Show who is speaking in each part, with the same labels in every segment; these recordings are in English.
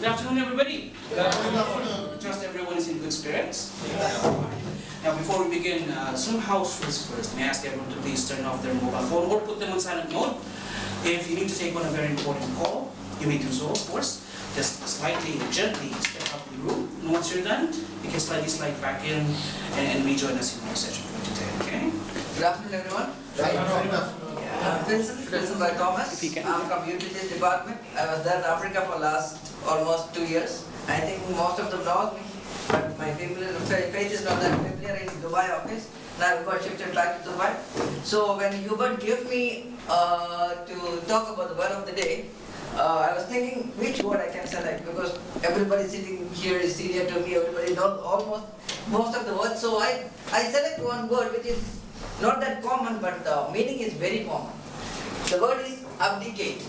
Speaker 1: Good afternoon, everybody.
Speaker 2: Good afternoon.
Speaker 1: Trust everyone is in good spirits. Now, before we begin, some house rules first. May I ask everyone to please turn off their mobile phone or put them on silent mode. If you need to take on a very important call, you may do so, of course. Just slightly, gently step out of the room. And once you're done, you can slightly slide back in and rejoin us in our session for today, okay?
Speaker 3: Good afternoon, everyone. I'm Vincent by Thomas. I'm from Utilities Department. I was there in Africa for last almost 2 years. I think most of them know me, but my face is not that familiar in Dubai office. Now we got shifted back to Dubai. So when Hubert gave me to talk about the word of the day, I was thinking which word I can select because everybody sitting here is senior to me. Everybody knows almost most of the words. So I select one word which is not that common, but the meaning is very common. The word is abdicate.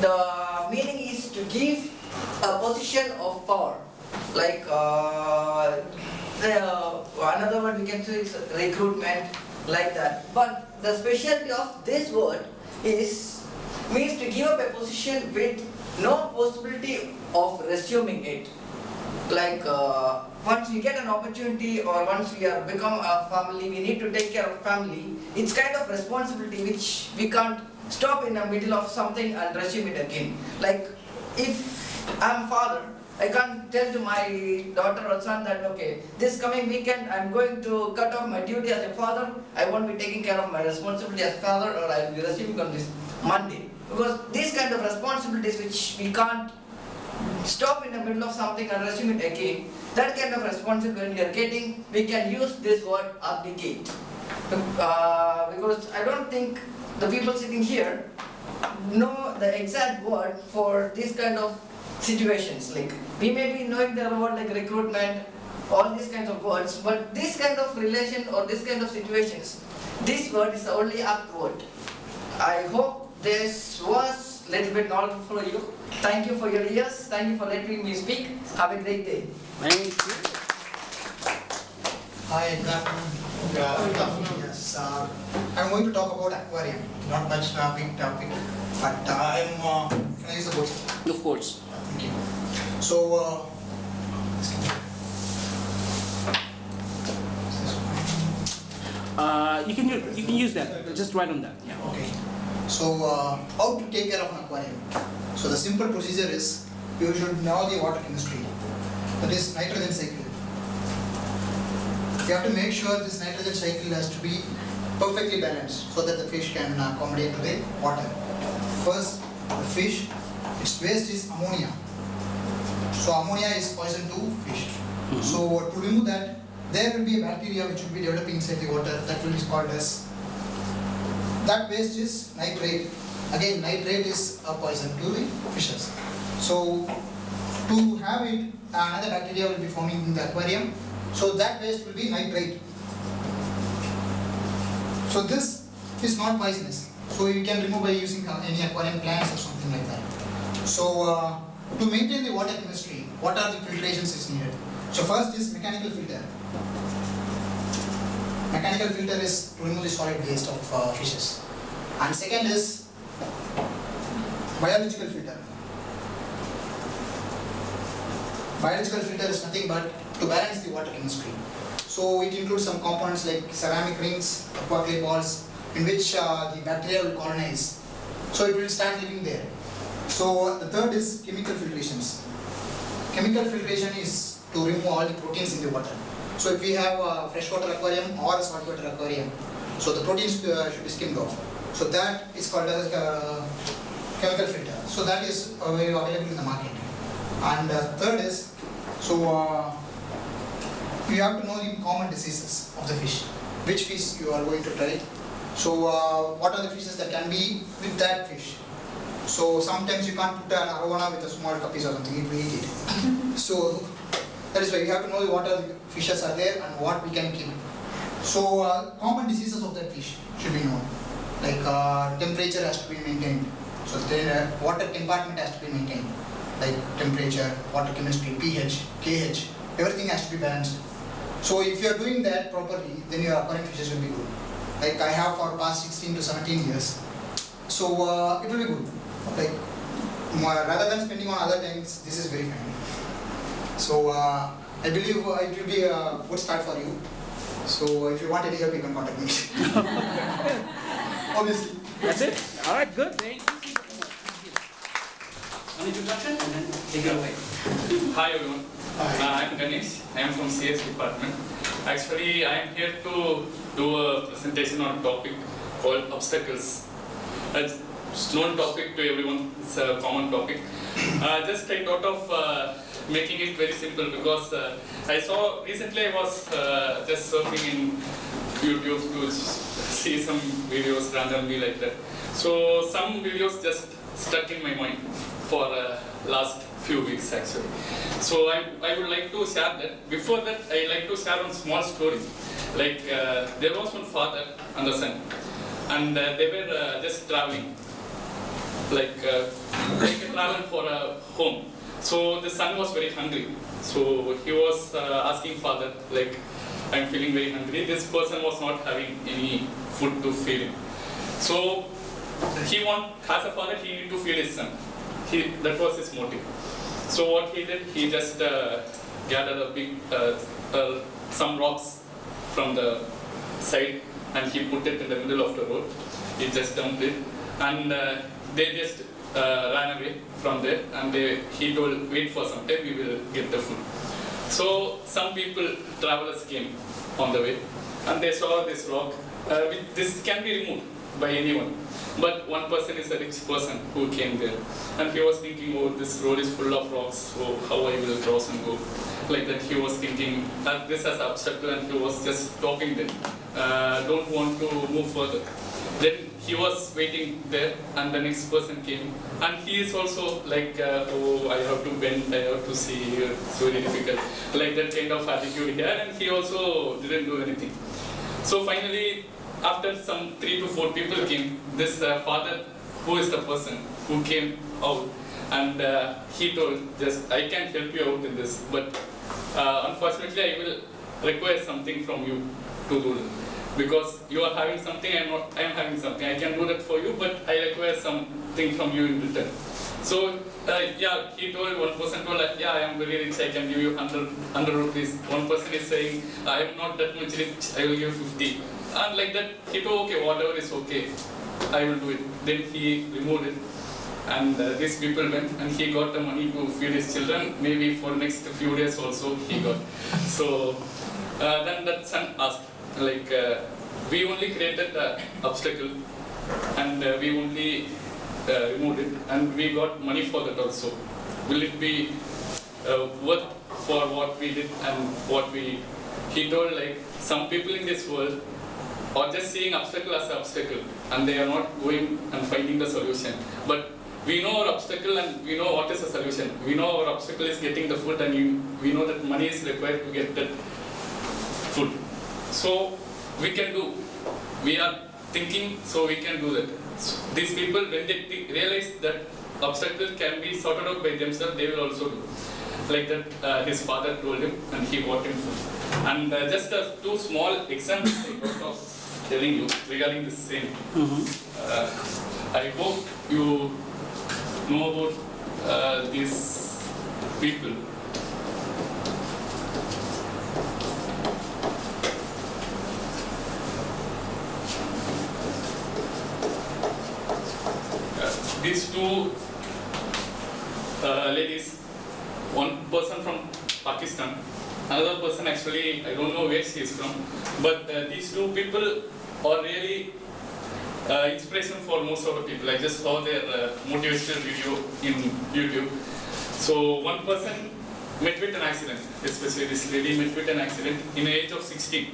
Speaker 3: The meaning is to give a position of power. Like another word we can say is recruitment, like that. But the specialty of this word means to give up a position with no possibility of resuming it. Like once we get an opportunity or once we are become a family, we need to take care of family. It's kind of responsibility which we can't stop in the middle of something and resume it again. Like if I'm a father, I can't tell to my daughter or son that okay, this coming weekend I'm going to cut off my duty as a father. I won't be taking care of my responsibility as father, or I'll be resuming on this Monday. Because these kind of responsibilities which we can't stop in the middle of something and resume it again, that kind of responsibility we are getting, we can use this word abdicate. Because I don't think the people sitting here know the exact word for this kind of situations. Like we may be knowing the word like recruitment, all these kinds of words, but this kind of relation or this kind of situations, this word is the only apt word. I hope this was a little bit knowledgeable for you. Thank you for your ears. Thank you for letting me speak. Have a great day.
Speaker 1: Thank you.
Speaker 2: Hi, good afternoon. Good afternoon. Yes, I'm going to talk about aquarium. Not much big topic, but can I use the board?
Speaker 1: Of course.
Speaker 2: Thank you. So,
Speaker 1: You can use that. Just write on that. Yeah.
Speaker 2: okay. So, how to take care of an aquarium? So, the simple procedure is you should know the water chemistry. That is nitrogen cycle. You have to make sure this nitrogen cycle has to be perfectly balanced so that the fish can accommodate to the water. First, the fish, its waste is ammonia. So ammonia is poison to fish. So to remove that, there will be a bacteria which will be developing inside the water that will be called as, that waste is nitrate. Again, nitrate is a poison to the fishes. So to have it, another bacteria will be forming in the aquarium. So that waste will be nitrate. So this is not poisonous. So you can remove by using any aquarium plants or something like that. So to maintain the water chemistry, what are the filtrations is needed? So first is mechanical filter. Mechanical filter is to remove the solid waste of fishes. And second is biological filter. Biological filter is nothing but to balance the water chemistry. So it includes some components like ceramic rings, aquaclay balls, in which the bacteria will colonize. So it will start living there. So the third is chemical filtrations. Chemical filtration is to remove all the proteins in the water. So if we have a freshwater aquarium or a saltwater aquarium, so the proteins should be skimmed off. So that is called as a chemical filter. So that is available in the market. And third is, so you have to know the common diseases of the fish. Which fish you are going to try. So what are the fishes that can be with that fish? So sometimes you can't put an arowana with a small puppies or something, it will eat it. So that is why you have to know what are the fishes are there and what we can keep. So common diseases of that fish should be known. Like temperature has to be maintained. So the water compartment has to be maintained. Like temperature, water chemistry, pH, KH, everything has to be balanced. So if you are doing that properly, then your aquarium fishes will be good. Like I have for past 16 to 17 years. So it will be good. Like rather than spending on other things, this is very fine. So I believe it will be a good start for you. So if you want any help, you can contact me. Obviously.
Speaker 1: That's it? Alright, good. Thank you. An introduction and then take it away.
Speaker 4: Hi everyone, I am Ganesh. I am from CS department. Actually, I am here to do a presentation on a topic called obstacles. It's known topic to everyone. It's a common topic. Just I thought of making it very simple because I saw recently I was just surfing in YouTube to see some videos randomly like that. So some videos just stuck in my mind for last few weeks actually. So I would like to share that. Before that, I like to share one small story. Like there was one father and a son, and they were just traveling, like a travel for a home. So the son was very hungry. So he was asking father, like, I'm feeling very hungry. This person was not having any food to feed him. So as a father, he needed to feed his son. That was his motive. So what he did, he just gathered a big, some rocks from the side and he put it in the middle of the road. He just dumped it and they just ran away from there and he told, wait for some time, we will get the food. So some travelers came on the way and they saw this rock. This can be removed by anyone. But one person is a rich person who came there and he was thinking, oh, this road is full of rocks, so how I will cross and go. Like that he was thinking this as an obstacle and he was just stopping them. Don't want to move further. Then he was waiting there and the next person came and he is also like, oh, I have to bend, I have to see, it's very difficult. Like that kind of attitude here and he also didn't do anything. So finally, after some 3 to 4 people came, this father, who is the person who came out, and he told, just, I can help you out in this, but unfortunately I will require something from you to do it. Because you are having something, I am having something. I can do that for you, but I require something from you in return. So yeah, he told, one person told, yeah, I am very rich, I can give you 100 rupees. One person is saying, I am not that much rich, I will give 50. And like that, he told, okay, whatever is okay, I will do it. Then he removed it. And these people went and he got the money to feed his children. Maybe for next few days also he got. So then that son asked, like, we only created the obstacle and we only removed it and we got money for that also. Will it be worth for what we did and what we... He told, like, some people in this world are just seeing obstacle as an obstacle and they are not going and finding the solution. But we know our obstacle and we know what is the solution. We know our obstacle is getting the food and we know that money is required to get that food. So we can do. We are thinking, so we can do that. So these people, when they realize that obstacle can be sorted out by themselves, they will also do. Like that, his father told him and he got him food. And just 2 small examples I got of telling you regarding the same. I hope you know about these people. These 2 ladies, one person from Pakistan, another person actually, I don't know where she is from, but these 2 people are really inspiration for most of the people. I just saw their motivational video in YouTube. So one person met with an accident, especially this lady met with an accident in the age of 16,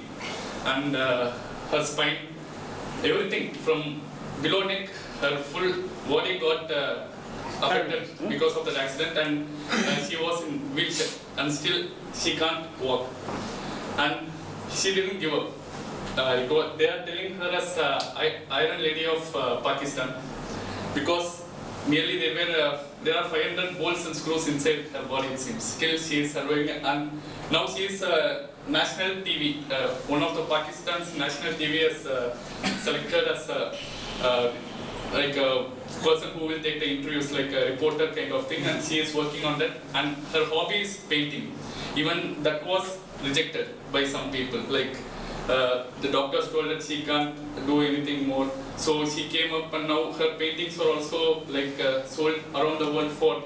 Speaker 4: and her spine, everything from below neck, her full body got affected because of that accident, and she was in wheelchair and still she can't walk. And she didn't give up. They are telling her as Iron Lady of Pakistan because merely there are 500 bolts and screws inside her body, it seems. Still she is surviving, and now she is national TV. One of the Pakistan's national TV has selected as like a person who will take the interviews, like a reporter kind of thing, and she is working on that. And her hobby is painting. Even that was rejected by some people. Like the doctors told that she can't do anything more. So she came up, and now her paintings are also like sold around the world for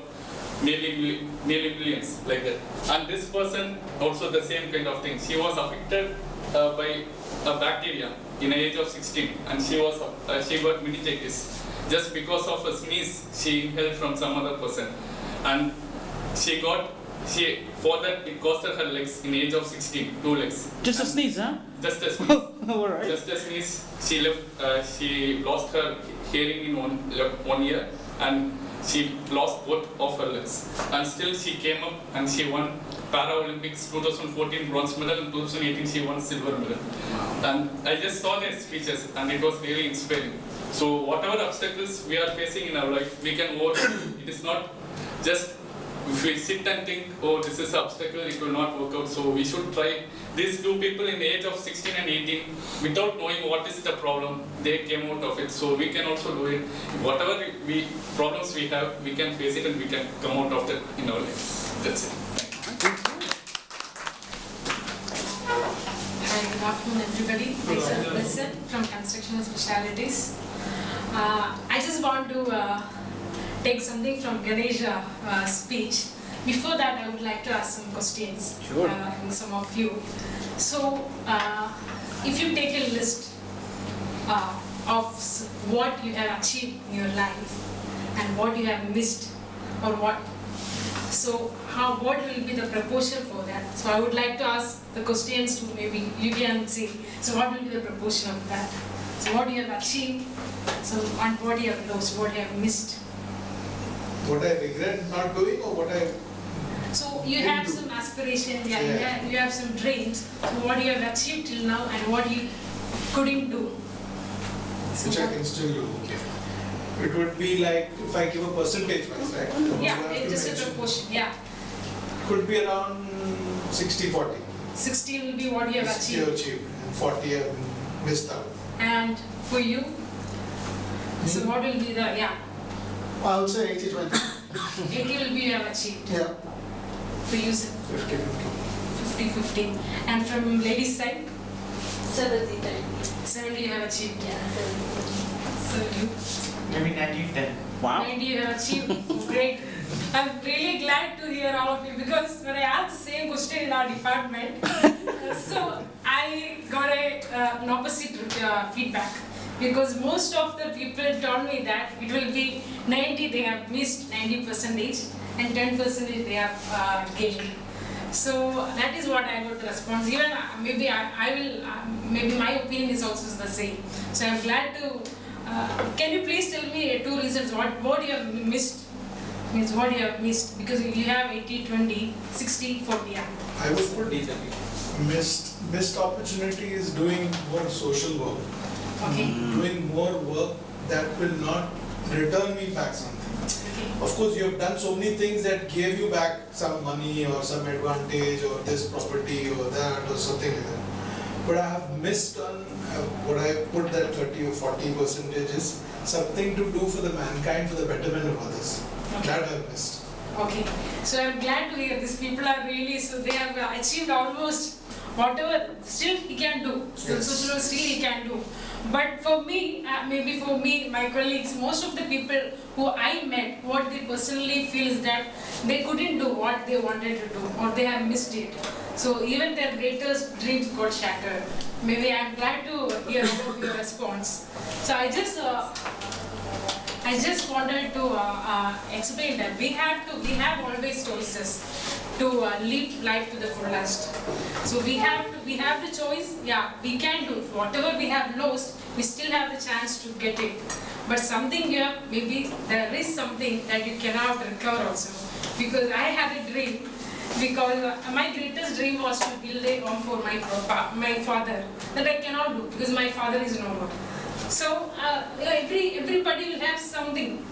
Speaker 4: nearly millions, like that. And this person also the same kind of thing. She was affected by a bacteria in the age of 16, and she got meningitis just because of a sneeze she inhaled from some other person, and for that it costed her legs in the age of 16, 2 legs.
Speaker 1: Just a sneeze, huh?
Speaker 4: Just a sneeze.
Speaker 1: Alright.
Speaker 4: Just a sneeze. She lost her hearing in 1 year, and she lost both of her legs. And still she came up and she won Paralympics 2014 bronze medal, and 2018 she won silver medal. And I just saw their speeches and it was really inspiring. So whatever obstacles we are facing in our life, we can overcome. It is not just if we sit and think, oh, this is an obstacle, it will not work out. So we should try. These two people in the age of 16 and 18, without knowing what is the problem, they came out of it. So we can also do it. Whatever problems we have, we can face it and we can come out of that in our life. That's it.
Speaker 5: Hi, good afternoon everybody. Myself Listen from Construction Specialities. I just want to take something from Ganesha's speech. Before that, I would like to ask some questions from some of you. So, if you take a list of what you have achieved in your life and what you have missed, or what will be the proportion for that? So I would like to ask the questions to maybe you can say. So what will be the proportion of that? So what you have achieved, and what you have lost, what you have missed.
Speaker 6: What I regret not doing, or what I...
Speaker 5: So you have some aspirations, you have some dreams. So what you have achieved till now and what you couldn't do.
Speaker 6: Which I can still do, okay. It would be like, if I give a percentage wise, right?
Speaker 5: Yeah, it's just a proportion, yeah.
Speaker 6: Could be around 60-40.
Speaker 5: 60 will be what you have
Speaker 6: 60
Speaker 5: achieved.
Speaker 6: and 40 I have missed out.
Speaker 5: And for you? So what will be the,
Speaker 2: I would say 80-20.
Speaker 5: 80 will be you have achieved.
Speaker 2: Yeah.
Speaker 5: For you, sir? 50-50. And from ladies' side?
Speaker 7: 70.
Speaker 5: 70 you have achieved.
Speaker 7: Yeah, 70.
Speaker 5: So you?
Speaker 3: Maybe 90-10.
Speaker 1: Wow.
Speaker 5: 90 you have achieved. Great. I'm really glad to hear all of you, because when I asked the same question in our department, so I got an opposite feedback. Because most of the people told me that it will be 90 they have missed 90% and 10% they have gained. So that is what I got the response. Even maybe I will, maybe my opinion is also the same. So I'm glad to, can you please tell me 2 reasons what you have missed? Means what you have missed, because you have 80-20, 60-40. Yeah.
Speaker 6: I would put missed opportunity is doing more social work.
Speaker 5: Okay.
Speaker 6: Doing more work that will not return me back something.
Speaker 5: Okay.
Speaker 6: Of course, you have done so many things that gave you back some money or some advantage or this property or that or something like that. But I have missed on what I put that 30 or 40% is something to do for the mankind, for the betterment of others.
Speaker 5: Okay.
Speaker 6: That I have missed.
Speaker 5: Okay. So I'm glad to hear these people are really, so they have achieved almost whatever still he can do. So
Speaker 6: Yes.
Speaker 5: social work still he can do. But for me, maybe for me, my colleagues, most of the people who I met, what they personally feel is that they couldn't do what they wanted to do, or they have missed it. So even their greatest dreams got shattered. Maybe I'm glad to hear about your response. So I just wanted to explain that we have always choices to live life to the fullest. So we have the choice. Yeah, we can do whatever we have lost. We still have the chance to get it. But something here, maybe there is something that you cannot recover also. Because I had a dream. Because my greatest dream was to build a home for my father. That I cannot do because my father is no more. So everybody will have something.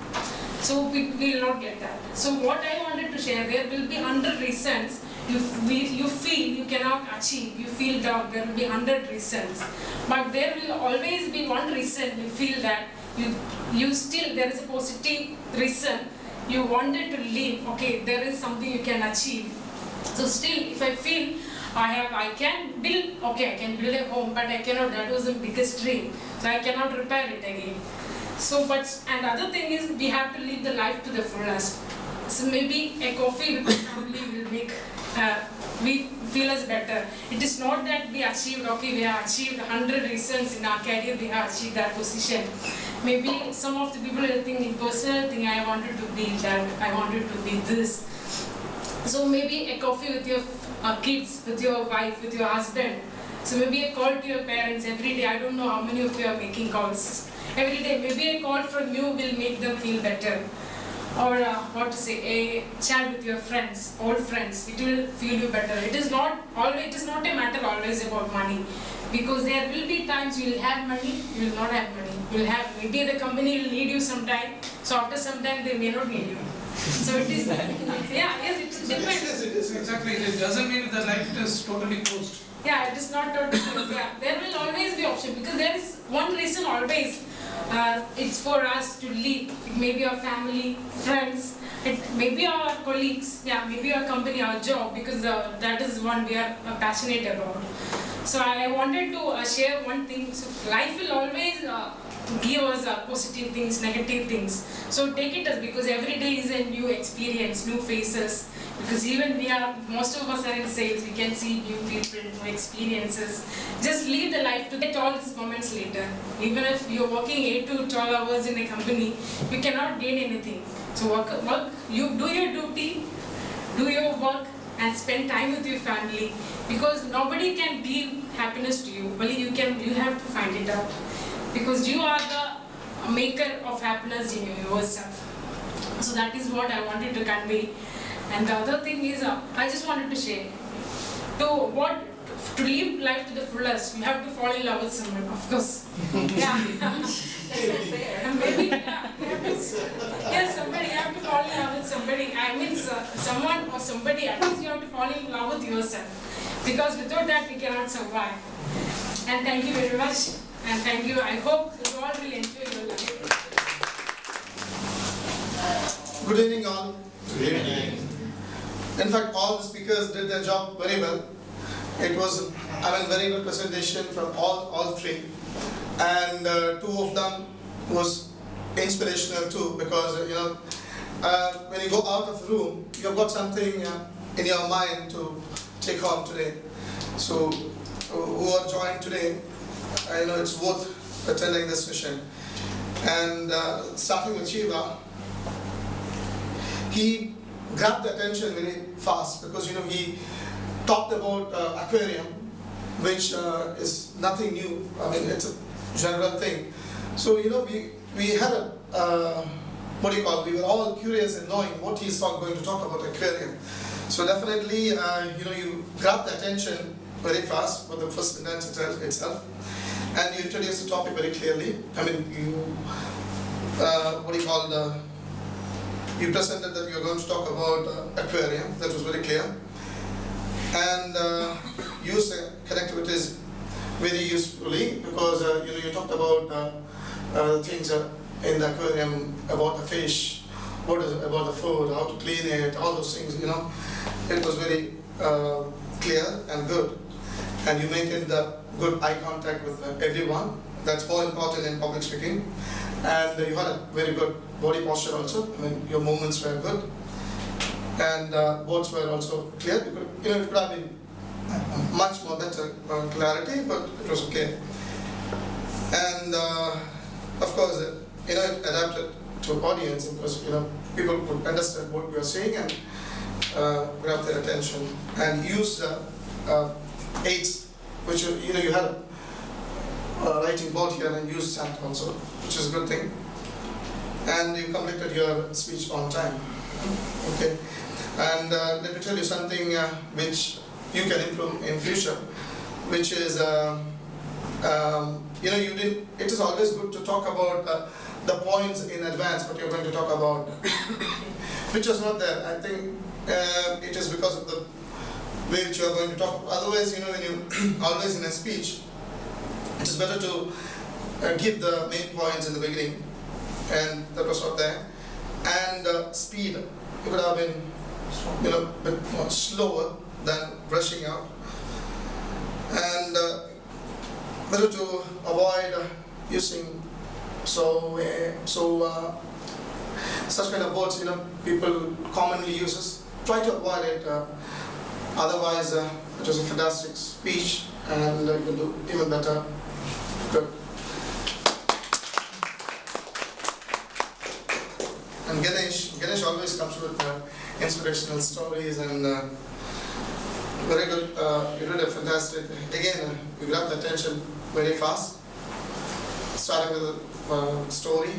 Speaker 5: So we will not get that. So what I wanted to share, there will be 100 reasons you feel you cannot achieve, you feel down, there will be 100 reasons. But there will always be one reason you feel that you still, there is a positive reason, you wanted to leave, okay, there is something you can achieve. So still, if I feel I can build, okay, I can build a home, but I cannot, that was the biggest dream, so I cannot repair it again. So, and other thing is, we have to live the life to the fullest. So maybe a coffee with the family will make, we feel us better. It is not that we achieved, okay, we have achieved 100 reasons in our career, we have achieved that position. Maybe some of the people will think in personal thing, I wanted to be that, I wanted to be this. So maybe a coffee with your kids, with your wife, with your husband. So maybe a call to your parents every day. I don't know how many of you are making calls every day. Maybe a call from you will make them feel better. Or what to say, a chat with your friends, old friends. It will feel you better. It is not always. It is not a matter always about money, because there will be times you will have money, you will not have money. You will have, maybe the company will need you sometime. So after some time they may not need you. So it is, yeah, yes, it depends.
Speaker 1: Yes, it is, exactly. It doesn't mean that life is totally closed.
Speaker 5: Yeah, it is not totally closed. Yeah, there will always be option, because there is one reason always. It's for us to live. It may be our family, friends, it may be our colleagues, yeah, maybe our company, our job, because that is one we are passionate about. So I wanted to share one thing. So life will always give us positive things, negative things. So take it as, because every day is a new experience, new faces. Because even most of us are in sales, we can see new people, new experiences. Just live the life to get all these moments later. Even if you're working 8 to 12 hours in a company, you cannot gain anything. So work, you do your duty, do your work, and spend time with your family. Because nobody can give happiness to you. Only you have to find it out. Because you are the maker of happiness in yourself. So that is what I wanted to convey. And the other thing is, I just wanted to share, to live life to the fullest, you have to fall in love with someone, of course. Yeah. And maybe, yeah, yes, somebody, you have to fall in love with somebody. I mean, someone or somebody, at least you have to fall in love with yourself. Because without that, we cannot survive. And thank you very much. And thank you. I hope you all will enjoy your life.
Speaker 8: Good evening, all. Good evening. In fact, all the speakers did their job very well. It was, very good presentation from all three, and 2 of them was inspirational too, because when you go out of the room, you've got something in your mind to take home today. So, who are joined today, I know it's worth attending this session. And starting with Shiva, he grabbed the attention very fast, because he talked about aquarium, which is nothing new. I mean, it's a general thing. So we had a we were all curious in knowing what he's going to talk about aquarium. So definitely, you grabbed the attention very fast for the first minute itself, and you introduced the topic very clearly. I mean, you you presented that you're going to talk about aquarium. That was very clear. And use connectivities very usefully, because you talked about things in the aquarium, about the fish, about the food, how to clean it, all those things. It was very clear and good, and you maintained the good eye contact with everyone. That's more important in public speaking. And you had a very good body posture also. I mean, your movements were good, and words were also clear. It could have been much more better clarity, but it was okay. And of course, it adapted to audience, because people could understand what we are saying and grab their attention, and use aids, which you had a writing board here, and used that also, which is a good thing. And you completed your speech on time. Okay. And let me tell you something which you can improve in future, which is it is always good to talk about the points in advance what you're going to talk about, which was not there. I think it is because of the way which you are going to talk. Otherwise, when you always in a speech, it is better to give the main points in the beginning, and that was not there. And speed, it could have been, you know, a bit more slower than rushing out. And better to avoid using such kind of words, you know, people commonly uses. Try to avoid it. Otherwise, it was a fantastic speech, and you will do even better. Good. And Ganesh always comes with inspirational stories, and very good. You did a fantastic. Again, you grabbed the attention very fast. Starting with a story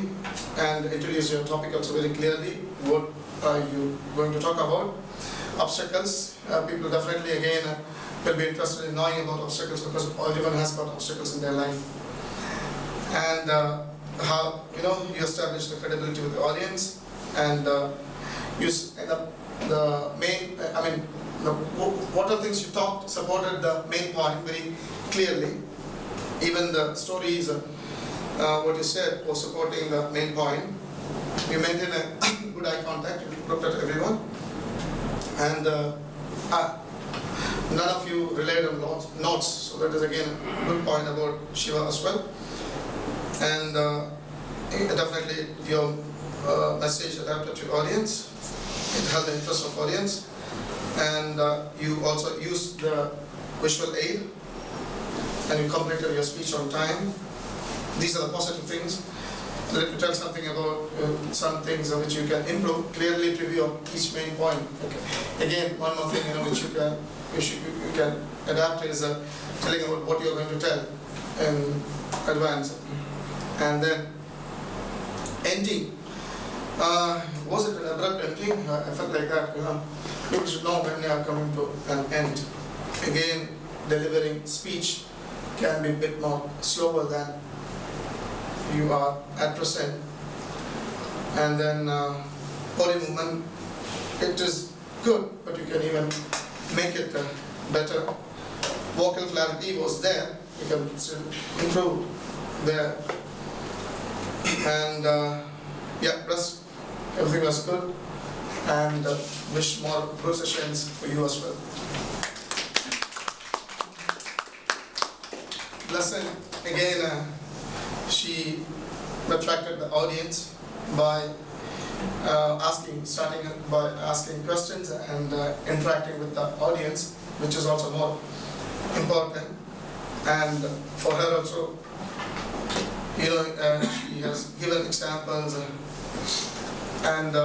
Speaker 8: and introduce your topic also very clearly. What are you going to talk about? Obstacles. People definitely again will be interested in knowing about obstacles, because everyone has got obstacles in their life. And how, you know, you establish the credibility with the audience, and you end up the main. What are things you talked supported the main point very clearly. Even the stories, what you said was supporting the main point. You maintain a good eye contact. You looked at everyone, and none of you relied on notes. So that is again a good point about Shiva as well. And definitely your message adapted to audience. It held the interest of audience, and you also used the visual aid, and you completed your speech on time. These are the positive things. Let me tell something about some things which you can improve. Clearly preview of each main point. Okay. Again, one more thing, you know, which you can adapt is telling about what you are going to tell in advance. And then ending. Was it an abrupt ending? I felt like that. You know, people should know when they are coming to an end. Again, delivering speech can be a bit more slower than you are at present. And then body movement, it is good, but you can even make it better. Vocal clarity was there, you can still improve there. And yeah, rest, everything was good, and wish more good sessions for you as well. Lesson again. She attracted the audience by starting by asking questions and interacting with the audience, which is also more important. And for her also, you know, she has given examples, and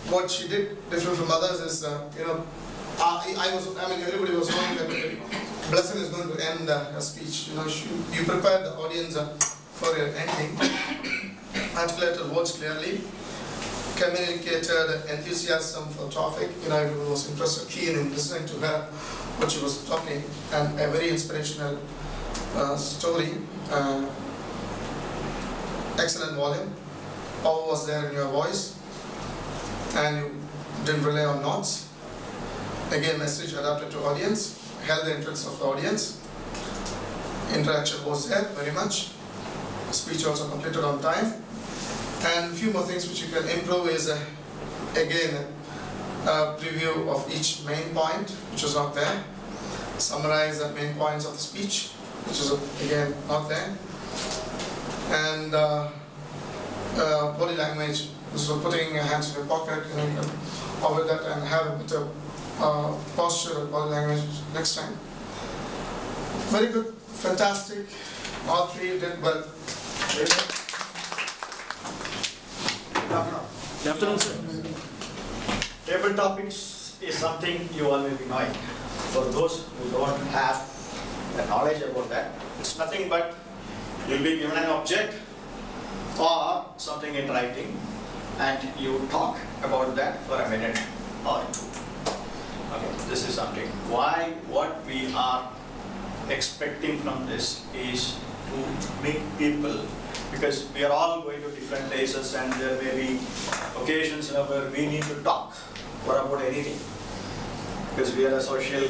Speaker 8: what she did different from others is, you know, everybody was knowing that Blessing is going to end her speech. You know, you prepared the audience for your ending, articulated words clearly, communicated enthusiasm for topic. You know, everyone was interested, keen in listening to her, what she was talking, and a very inspirational story. Excellent volume. Power was there in your voice, and you didn't rely on notes. Again, message adapted to audience, held the interest of the audience. Interaction was there very much. Speech also completed on time. And a few more things which you can improve is again a preview of each main point, which is not there. Summarize the main points of the speech, which is again not there. And body language, so putting your hands in your pocket, you know, you can avoid that and have a bit of posture and body language next time. Very good, fantastic. All three did well.
Speaker 1: Good afternoon, sir.
Speaker 9: Table topics is something you all may be knowing. For those who don't have the knowledge about that, it's nothing but you'll be given an object or something in writing, and you talk about that for a minute or two. Okay, this is something. Why? What we are expecting from this is to meet people, because we are all going to different places, and there may be occasions where we need to talk or about anything, because we are a social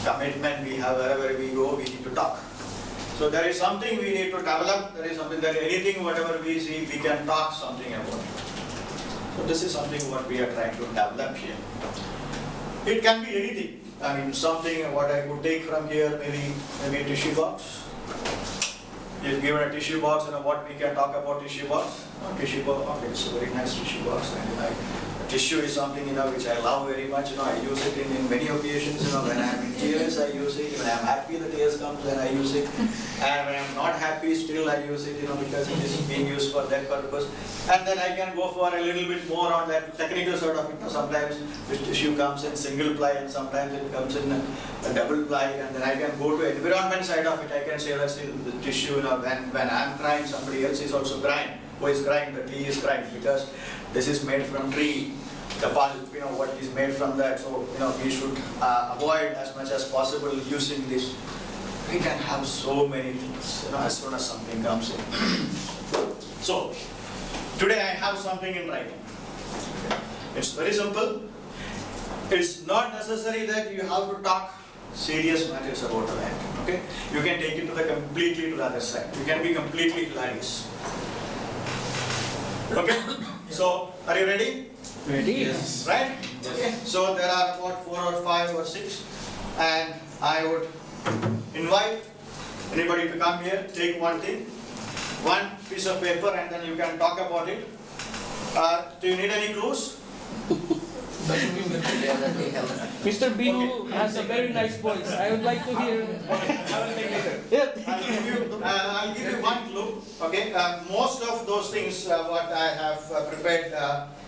Speaker 9: commitment we have wherever we go, we need to talk. So there is something we need to develop, there is something that anything, whatever we see, we can talk something about it. So this is something what we are trying to develop here. It can be anything. I mean, something what I could take from here, maybe a tissue box. If given a tissue box, what we can talk about tissue box? Tissue box, okay, it's a very nice tissue box. And tissue is something which I love very much. I use it in many occasions. When I'm in tears, I use it. When I'm happy, the tears comes, then I use it. And when I'm not happy, still I use it. Because it is being used for that purpose. And then I can go for a little bit more on that technical sort of it. Sometimes this tissue comes in single ply, and sometimes it comes in a double ply. And then I can go to environment side of it. I can say, let's say the tissue. When I'm crying, somebody else is also crying. Who is crying? The tree is crying because this is made from tree. The pulp, what is made from that. So, we should avoid as much as possible using this. We can have so many things, as soon as something comes in. So, today I have something in writing. It's very simple. It's not necessary that you have to talk serious matters about that. Okay? You can take it to completely to the other side. You can be completely hilarious. Okay? So, are you ready?
Speaker 1: Ready?
Speaker 9: Yes. Right? Okay. So there are about 4 or 5 or 6, and I would invite anybody to come here, take one thing, one piece of paper, and then you can talk about it. Do you need any clues?
Speaker 1: Mr. Binu has a very nice voice. I would like to hear.
Speaker 9: I'll give you one clue. Okay. Most of those things what I have prepared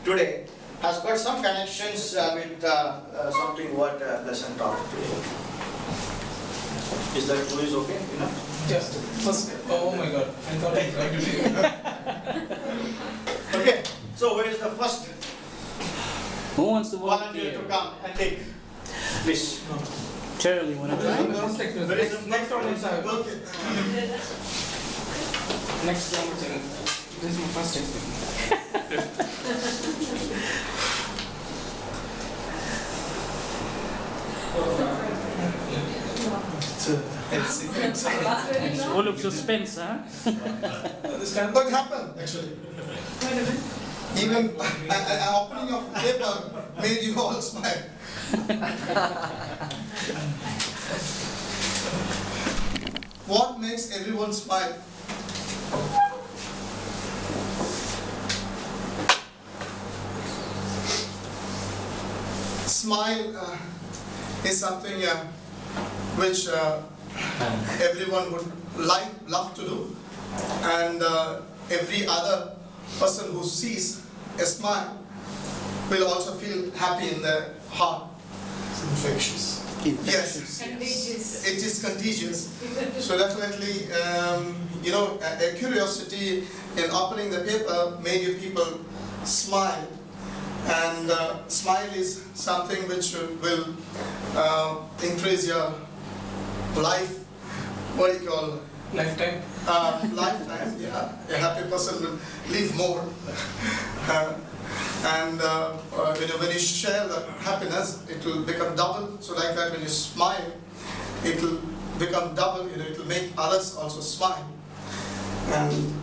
Speaker 9: today has got some connections with something what lesson taught today. Is that clue is okay? Enough?
Speaker 6: Just first. Oh my God! I thought I was trying to take it.
Speaker 9: Okay. So where is the first
Speaker 1: Who wants to
Speaker 9: volunteer
Speaker 1: volunteer?
Speaker 9: to come and take? Please.
Speaker 1: Charlie, want to try?
Speaker 9: Very simple.
Speaker 6: Next one is
Speaker 9: Okay.
Speaker 6: Next one is this is my first experience.
Speaker 1: It's full of suspense, huh?
Speaker 8: This cannot happen, actually. Even an opening of paper made you all smile. What makes everyone smile? Smile is something which everyone would love to do, and every other person who sees a smile will also feel happy in their heart.
Speaker 6: It's infectious.
Speaker 8: Yes,
Speaker 5: Contagious.
Speaker 8: it is contagious. So definitely, a curiosity in opening the paper made you people smile, and smile is something which will increase your life. What do you call?
Speaker 6: Lifetime.
Speaker 8: Lifetime. Yeah, a happy person will live more. When you share the happiness, it will become double. So like that, when you smile, it will become double. It will make others also smile. And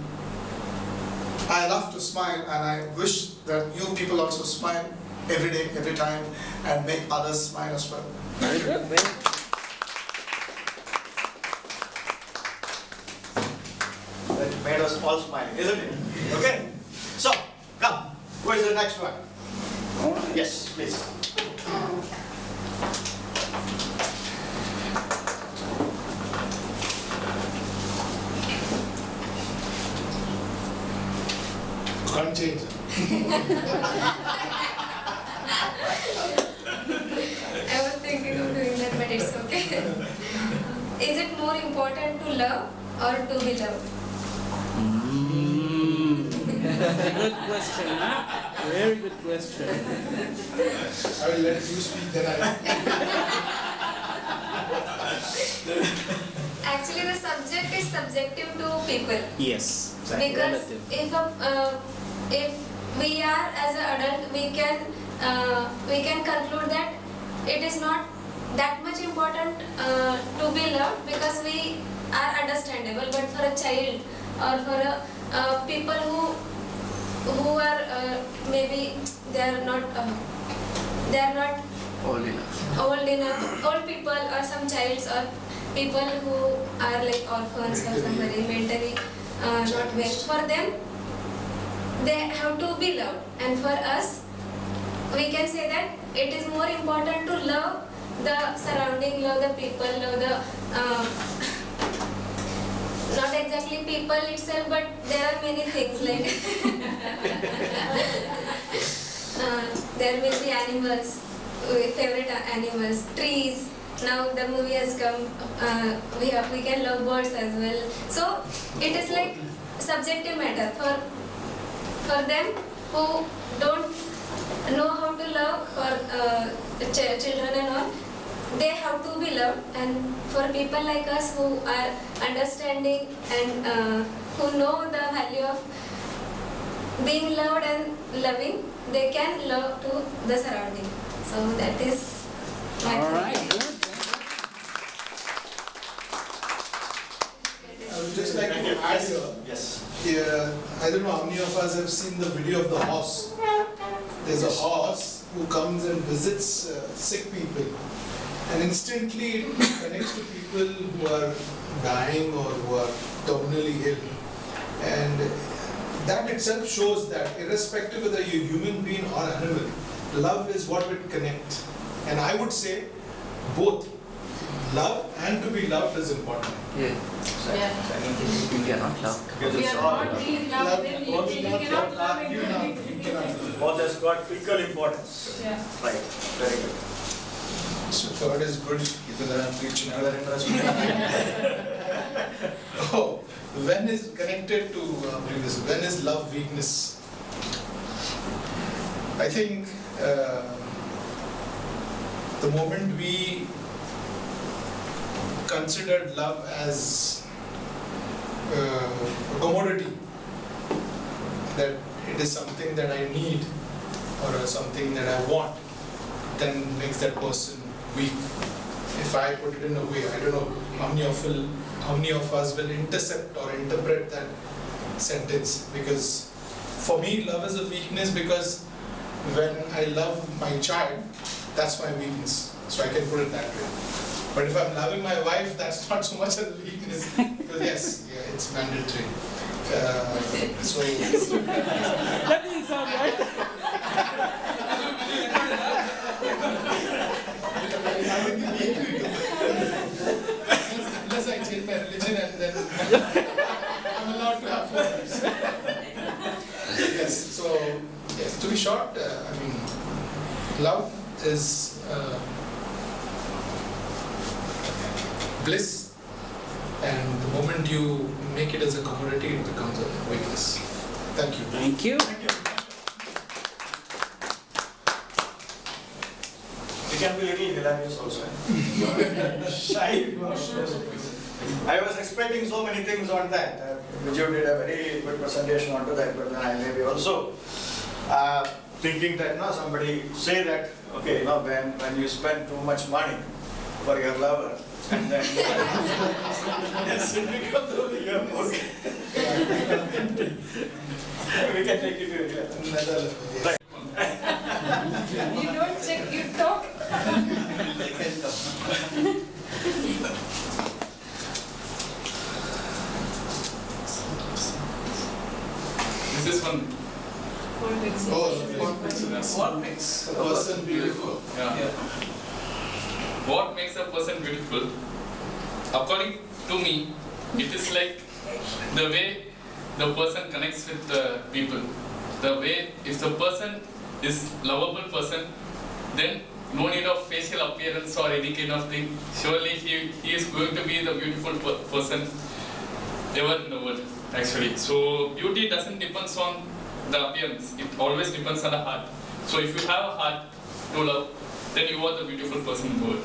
Speaker 8: I love to smile, and I wish that you people also smile every day, every time, and make others smile as well.
Speaker 1: Very good.
Speaker 9: That made us all smile, isn't it? Okay. So, come. Who is the next one? Yes, please.
Speaker 6: Can't change it.
Speaker 7: I was thinking of doing that, but it's okay. Is it more important to love or to be loved?
Speaker 1: Good question, huh? Very good question.
Speaker 6: I will let you speak, then
Speaker 7: Actually, the subject is subjective to people.
Speaker 1: Yes.
Speaker 7: Because if we are as an adult, we can conclude that it is not that much important to be loved because we are understandable. But for a child or for a people who are maybe they are not old enough, old people or some childs or people who are like orphans or somebody mentally not well. For them, they have to be loved, and for us, we can say that it is more important to love the surrounding, love the people, love the not exactly people itself, but there are many things like there will be animals, favorite animals, trees. Now the movie has come, we can love birds as well. So it is like subjective matter for them who don't know how to love, for children and all. They have to be loved, and for people like us who are understanding and who know the value of being loved and loving, they can love to the surrounding. So that is my
Speaker 1: All
Speaker 7: thought.
Speaker 1: right, good.
Speaker 6: I would just like to add here.
Speaker 9: Yes.
Speaker 6: Yeah, I don't know how many of us have seen the video of the horse. There's a horse who comes and visits sick people, and instantly it connects to people who are dying or who are terminally ill. And that itself shows that irrespective of whether you're a human being or animal, love is what would connect. And I would say both love and to be loved is important.
Speaker 3: Yeah.
Speaker 5: Yeah.
Speaker 3: We are not loved.
Speaker 9: Because
Speaker 5: We
Speaker 9: it's
Speaker 5: are
Speaker 9: all,
Speaker 5: not being loved, then we cannot love anything.
Speaker 9: all has got equal importance.
Speaker 5: Yeah.
Speaker 9: Right. Very good.
Speaker 6: So third is good.
Speaker 9: You're going to preach another interesting.
Speaker 6: Oh, when is connected to previous? When is love weakness? I think the moment we considered love as a commodity, that it is something that I need or something that I want, then makes that person weak. If I put it in a way, I don't know how many of us will intercept or interpret that sentence, because for me love is a weakness because when I love my child, that's my weakness. So I can put it that way. But if I'm loving my wife, that's not so much a weakness, because yes, yeah, it's mandatory. So
Speaker 1: That doesn't sound right.
Speaker 6: unless I change my religion and then I'm allowed to have foreigners. Yes, so yes, to be short, I mean, love is bliss, and the moment you make it as a commodity, it becomes a weakness. Thank you.
Speaker 1: Thank you.
Speaker 9: You can be little hilarious also. Shy. I was expecting so many things on that. Vijay did a very good presentation onto that, but then I may be also thinking that somebody say that, okay, when you spend too much money for your lover, and then yes, it becomes only your okay. We can take it to another level. Right.
Speaker 5: You don't check, you talk.
Speaker 4: This is one.
Speaker 6: What makes a person beautiful?
Speaker 4: Yeah. What makes a person beautiful? According to me, it is like the way the person connects with the people. The way, if the person is lovable person, then no need of facial appearance or any kind of thing. Surely he is going to be the beautiful person ever in the world, actually. So beauty doesn't depend on the appearance. It always depends on the heart. So if you have a heart to love, then you are the beautiful person in the world.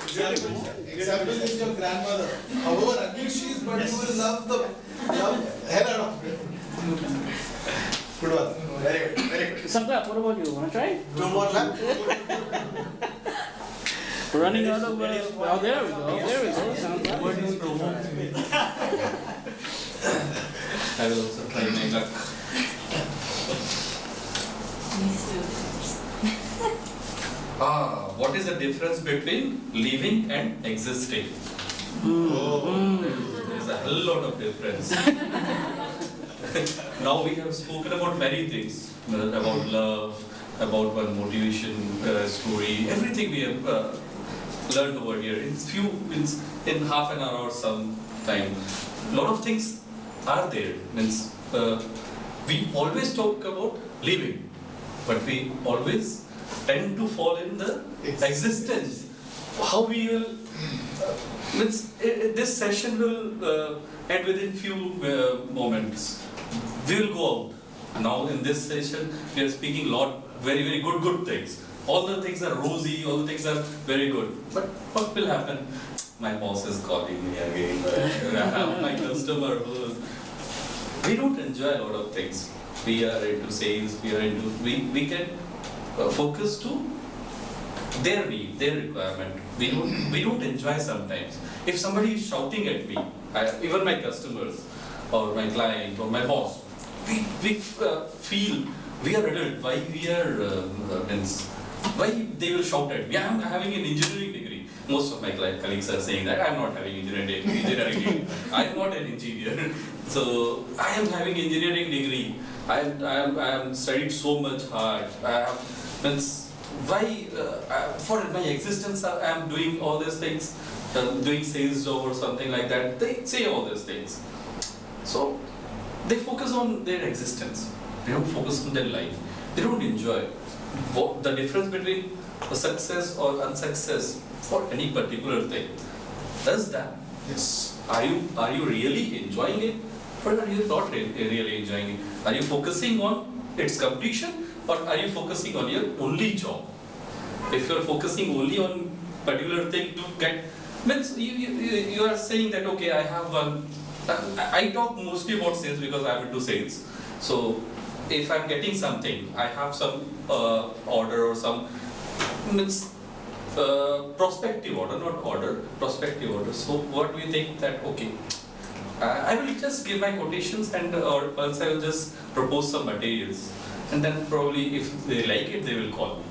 Speaker 6: Example is your grandmother. However ugly she is, but you will love hell out of her. Good one.
Speaker 9: Very good, very good.
Speaker 1: Sanka,
Speaker 10: what about you? Wanna try?
Speaker 9: 2 more left.
Speaker 10: We're running out of. Oh, there we go. There we go. Sounds
Speaker 11: What
Speaker 10: like
Speaker 11: is provoking me? I will also try my luck. What is the difference between living and existing? There's a hell lot of difference. Now we have spoken about many things, about love, about one motivation story, everything we have learned over here in half an hour or some time. A lot of things are there. We always talk about living, but we always tend to fall in the existence. How we will this session will end within few moments. We will go out. Now in this session we are speaking a lot very good things. All the things are rosy, all the things are very good. But what will happen? My boss is calling me again. I have my customer who we don't enjoy a lot of things. We are into sales, we can focus to their need, their requirement. We don't enjoy sometimes. If somebody is shouting at me, even my customers or my client or my boss, we feel we are adult. Why we are why they will shout at me? I am having an engineering degree. Most of my colleagues are saying that I am not having engineering degree. I am not an engineer. So I am having engineering degree. I am studied so much hard. Why for my existence I am doing all these things, doing sales job or something like that. They say all these things. So they focus on their existence. They don't focus on their life. They don't enjoy. The difference between success or unsuccess for any particular thing. Does that?
Speaker 6: Yes.
Speaker 11: Are you really enjoying it, or are you not really enjoying it? Are you focusing on its completion, or are you focusing on your only job? If you are focusing only on particular thing to get, means you are saying that okay, I have one. I talk mostly about sales because I am into sales. So if I am getting something, I have some order or some means prospective order, not order, prospective order. So what we think that okay, I will just give my quotations and or else I will just propose some materials, and then probably if they like it, they will call me.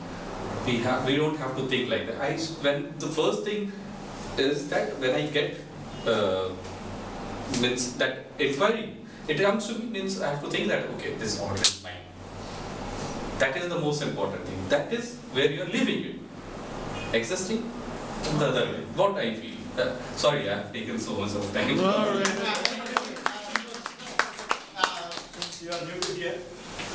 Speaker 11: We don't have to think like that. When the first thing is that when I get means that inquiry, it comes to me, means I have to think that okay, this order is mine. That is the most important thing. That is where you are living it. Existing, the other way. What I feel. Sorry, I have taken so much of time.
Speaker 9: Since you are new to here,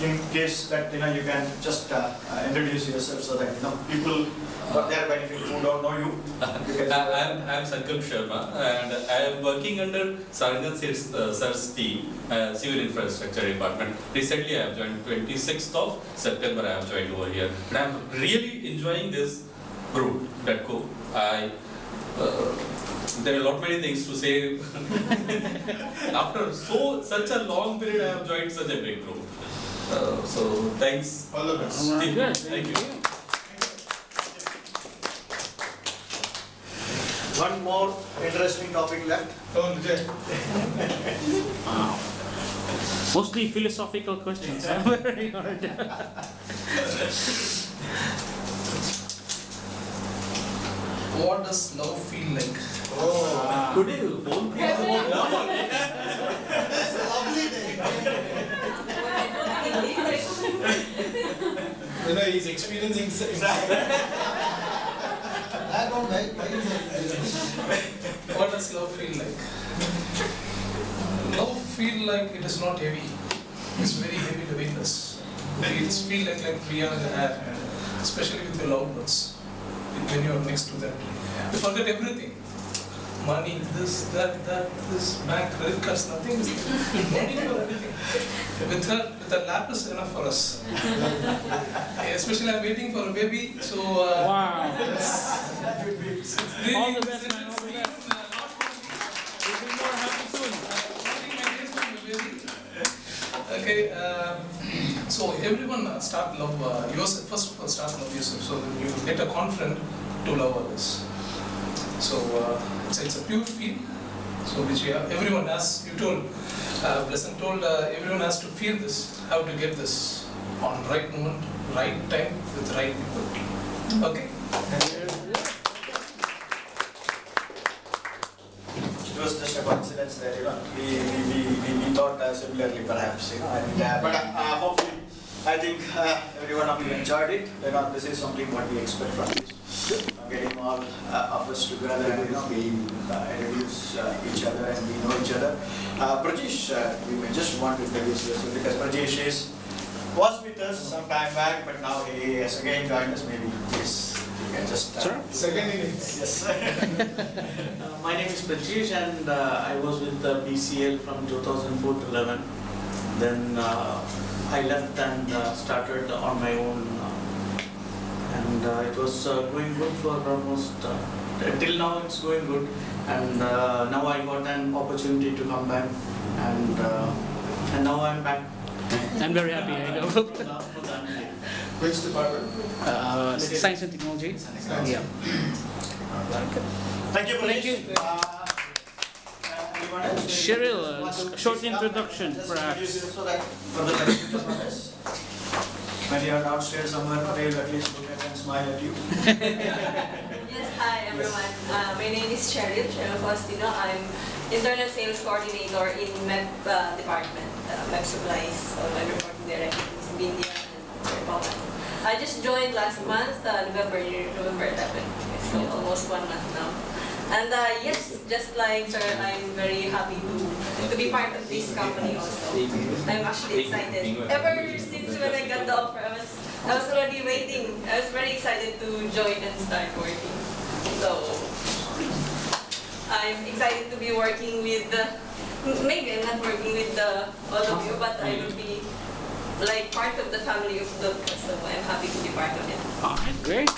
Speaker 9: in case that you can just introduce yourself so that people who are there benefiting who don't know you.
Speaker 11: I am Sankalp Sharma and I am working under Sarangan Sir's team, Civil Infrastructure Department. Recently I have joined 26th of September. I have joined over here, and I am really enjoying this group, DATCO. There are a lot many things to say. After such a long period, I have joined such a big group. So thanks.
Speaker 6: All the best.
Speaker 11: Thank you.
Speaker 9: One more interesting topic left.
Speaker 6: Oh, Vijay.
Speaker 10: mostly philosophical questions. Very hard.
Speaker 1: What does love feel like?
Speaker 6: Oh.
Speaker 11: Today, the whole thing is about love.
Speaker 2: It's a lovely day.
Speaker 6: He's experiencing
Speaker 2: I don't like.
Speaker 1: What does love feel like? Love feel like it is not heavy. It's very heavy to witness. It feel like we are in the air, especially with the loved ones. When you are next to them, you forget everything. Money, this, that, this, bank, credit cards, nothing is there. No need for anything. With her lap is enough for us. Especially I'm waiting for a baby, so
Speaker 10: Wow.
Speaker 1: it's really,
Speaker 10: All the best, man. All the best. We'll be more happy soon.
Speaker 1: Okay, so
Speaker 12: So everyone start love yourself. First of all, start love yourself. So that you get a confident to love others. So it's a pure feel. So which everyone has. You told, Blessing told everyone has to feel this. How to get this on right moment, right time with right people. Okay.
Speaker 9: It was just a coincidence that we thought similarly perhaps, and, but hopefully I think every one of you enjoyed it. This is something what we expect from this. Getting all of us together and we introduce each other and we know each other. Brajesh, we may just want to introduce yourself because Brajesh was with us some time back, but now he has again joined us. Maybe please you can just
Speaker 6: second innings.
Speaker 9: Yes.
Speaker 13: My name is Brajesh and I was with BCL from 2004 to 11. Then I left and started on my own. And it was going good for almost, till now it's going good. And now I got an opportunity to come back. And now I'm back.
Speaker 10: I'm very happy. I know.
Speaker 6: Which department?
Speaker 10: Science and technology. Yeah.
Speaker 9: Thank you,
Speaker 10: Thank you.
Speaker 9: Anyone else?
Speaker 10: Cheryl, short introduction, perhaps.
Speaker 9: So that for the benefit of others. When you are downstairs somewhere, they will at least look at and smile at you.
Speaker 14: Yes, hi everyone. My name is Cheryl Faustino. I'm Internal Sales Coordinator in MEP department, MEP Supplies. So I'm reporting directly to Ms. Bindia and Paula. I just joined last month, November 11. So almost 1 month now. And yes, just like sir, I'm very happy to be part of this company also. I'm actually excited. Ever since when I got the offer, I was already waiting. I was very excited to join and start working. So I'm excited to be working with maybe I'm not working with all of you, but I will be like part of the family of Dulka. So I'm happy to be part of it.
Speaker 10: All right, great.